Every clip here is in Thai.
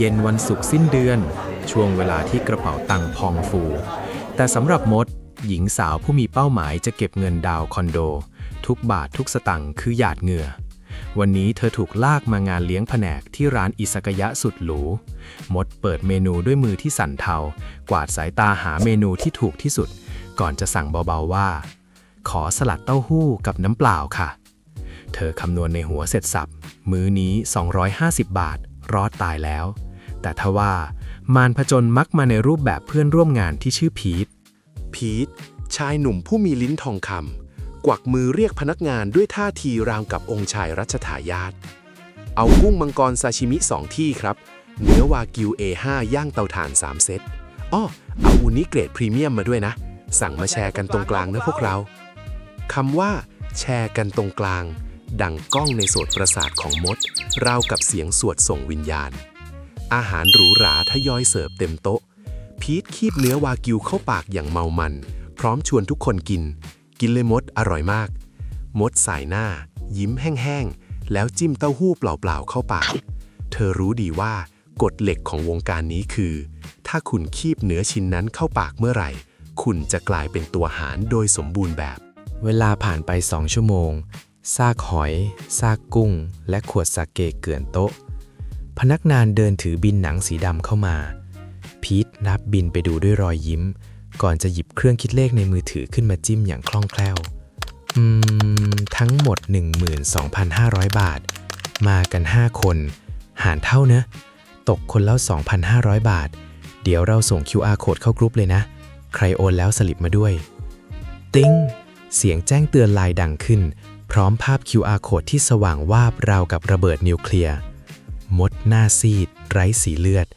เย็นวันศุกร์สิ้นเดือนช่วงเวลาที่กระเป๋าตังค์พองฟูแต่สำหรับมดหญิงสาวผู้มีเป้าหมายจะเก็บเงินดาวน์คอนโดทุกบาททุกสตังค์คือหยาดเหงื่อวันนี้เธอถูกลากมางานเลี้ยงแผนกที่ร้านอิซากายะสุดหรูมดเปิดเมนูด้วยมือที่สั่นเทากวาดสายตาหาเมนูที่ถูกที่สุดก่อนจะสั่งเบาๆว่าขอสลัดเต้าหู้กับน้ำเปล่าค่ะเธอคำนวณในหัวเสร็จสับมื้อนี้250 บาทรอดตายแล้วแต่ทว่ามารผจญมักมาในรูปแบบเพื่อนร่วมงานที่ชื่อพีทชายหนุ่มผู้มีลิ้นทองคำกวักมือเรียกพนักงานด้วยท่าทีราวกับองค์ชายรัชทายาทเอากุ้งมังกรซาชิมิ2ที่ครับเนื้อวากิว A5 ย่างเตาถ่าน3เซตอ้อเอาอูนิเกรดพรีเมียมมาด้วยนะสั่งมาแชร์กันตรงกลางนะพวกเราคำว่าแชร์กันตรงกลางดังก้องในโสตประสาทของมดราวกับเสียงสวดส่งวิญญาณอาหารหรูหราทยอยเสิร์ฟเต็มโต๊ะพีทคีบเนื้อวากิวเข้าปากอย่างเมามันพร้อมชวนทุกคนกินเลยมดอร่อยมากมดสายหน้ายิ้มแห้งๆแล้วจิ้มเต้าหู้เปล่าๆเข้าปากเธอรู้ดีว่ากฎเหล็กของวงการนี้คือถ้าคุณคีบเนื้อชิ้นนั้นเข้าปากเมื่อไหร่คุณจะกลายเป็นตัวหารโดยสมบูรณ์แบบเวลาผ่านไป2 ชั่วโมงซากหอยซากกุ้งและขวดสาเกเกลื่อนโต๊ะพนักงานเดินถือบินหนังสีดำเข้ามาพีทนับบินไปดูด้วยรอยยิ้มก่อนจะหยิบเครื่องคิดเลขในมือถือขึ้นมาจิ้มอย่างคล่องแคล่วทั้งหมด 12,500 บาทมากัน5คนหารเท่านะตกคนละ 2,500 บาทเดี๋ยวเราส่ง QR Code เข้ากรุ๊ปเลยนะใครโอนแล้วสลิปมาด้วยติ๊งเสียงแจ้งเตือนไลน์ดังขึ้นพร้อมภาพ QR Code ที่สว่างวาบราวกับระเบิดนิวเคลียร์มดหน้าซีดไร้สีเลือด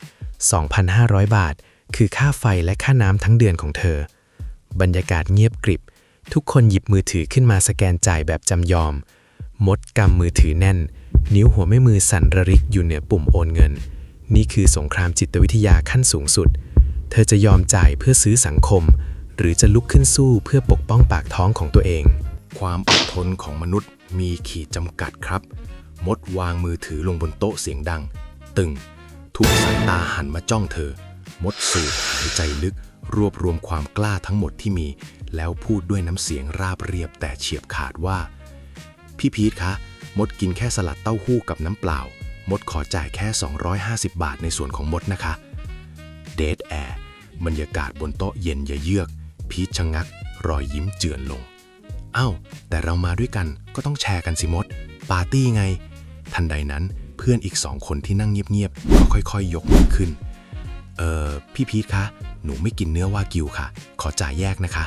2,500 บาทคือค่าไฟและค่าน้ำทั้งเดือนของเธอบรรยากาศเงียบกริบทุกคนหยิบมือถือขึ้นมาสแกนจ่ายแบบจำยอมมดกำมือถือแน่นนิ้วหัวแม่มือสั่นระริกอยู่เหนือปุ่มโอนเงินนี่คือสงครามจิตวิทยาขั้นสูงสุดเธอจะยอมจ่ายเพื่อซื้อสังคมหรือจะลุกขึ้นสู้เพื่อปกป้องปากท้องของตัวเองความอดทนของมนุษย์มีขีดจำกัดครับมดวางมือถือลงบนโต๊ะเสียงดังตึงทุกสายตาหันมาจ้องเธอมดสูดหายใจลึกรวบรวมความกล้าทั้งหมดที่มีแล้วพูดด้วยน้ำเสียงราบเรียบแต่เฉียบขาดว่าพี่พีทคะมดกินแค่สลัดเต้าหู้กับน้ำเปล่ามดขอจ่ายแค่250 บาทในส่วนของมดนะคะเดดแอร์บรรยากาศบนโต๊ะเย็นเยือกพีทชะงักรอยยิ้มเจือนลงอ้าวแต่เรามาด้วยกันก็ต้องแชร์กันสิมดปาร์ตี้ไงทันใดนั้นเพื่อนอีก2 คนที่นั่งเงียบๆก็ค่อยๆยกมือขึ้นพี่พีทคะหนูไม่กินเนื้อวากิวค่ะขอจ่ายแยกนะคะ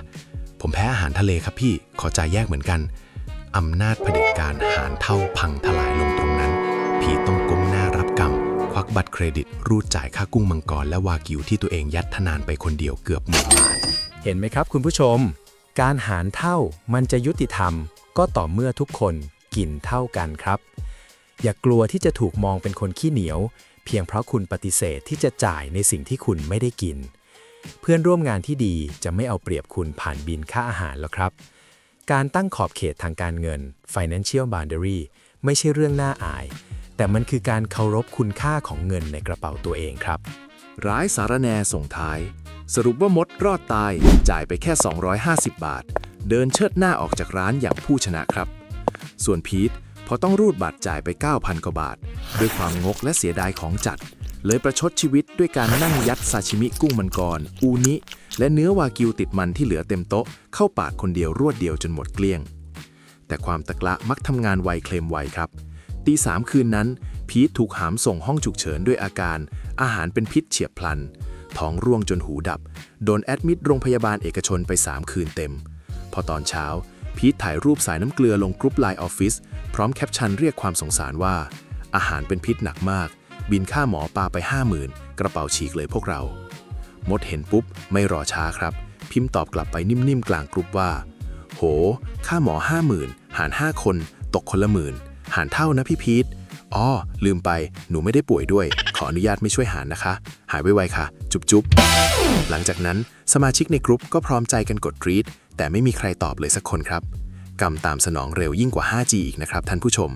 ผมแพ้อาหารทะเลครับพี่ขอจ่ายแยกเหมือนกันอำนาจเผด็จการหารเท่าพังทลายลงตรงนั้นพีทต้องก้มหน้ารับกรรมควักบัตรเครดิตรูดจ่ายค่ากุ้งมังกรและวากิวที่ตัวเองยัดทนานไปคนเดียวเกือบ10,000 บาทเห็นไหมครับคุณผู้ชมการหารเท่ามันจะยุติธรรมก็ต่อเมื่อทุกคนกินเท่ากันครับอย่ากลัวที่จะถูกมองเป็นคนขี้เหนียวเพียงเพราะคุณปฏิเสธที่จะจ่ายในสิ่งที่คุณไม่ได้กินเพื่อนร่วมงานที่ดีจะไม่เอาเปรียบคุณผ่านบิลค่าอาหารหรอกครับการตั้งขอบเขตทางการเงิน financial boundary ไม่ใช่เรื่องน่าอายแต่มันคือการเคารพคุณค่าของเงินในกระเป๋าตัวเองครับร้ายสารแนส่งท้ายสรุปว่ามดรอดตายจ่ายไปแค่250 บาทเดินเชิดหน้าออกจากร้านอย่างผู้ชนะครับส่วนพีทพอต้องรูดบัตรจ่ายไป 9,000 กว่าบาทด้วยความงกและเสียดายของจัดเลยประชดชีวิตด้วยการนั่งยัดซาชิมิกุ้งมังกรอูนิและเนื้อวากิวติดมันที่เหลือเต็มโต๊ะเข้าปากคนเดียวรวดเดียวจนหมดเกลี้ยงแต่ความตะกละมักทำงานไวเคลมไวครับตี 3คืนนั้นพีทถูกหามส่งห้องฉุกเฉินด้วยอาการอาหารเป็นพิษเฉียบพลันท้องร่วงจนหูดับโดนแอดมิดโรงพยาบาลเอกชนไป3 คืนเต็มพอตอนเช้าพีทถ่ายรูปสายน้ำเกลือลงกรุ๊ปไลน์ออฟฟิศพร้อมแคปชั่นเรียกความสงสารว่าอาหารเป็นพิษหนักมากบินค่าหมอปาไป 50,000 กระเป๋าฉีกเลยพวกเรามดเห็นปุ๊บไม่รอช้าครับพิมพ์ตอบกลับไปนิ่มๆกลางกรุ๊ปว่าโหค่าหมอ 50,000 หาร5 คนตกคนละ10,000หารเท่านะพี่พีทอ๋อลืมไปหนูไม่ได้ป่วยด้วยขออนุญาตไม่ช่วยหารนะคะหายไวๆค่ะจุ๊บๆหลังจากนั้นสมาชิกในกรุ๊ปก็พร้อมใจกันกดรีดแต่ไม่มีใครตอบเลยสักคนครับกรรมตามสนองเร็วยิ่งกว่า 5G อีกนะครับท่านผู้ชม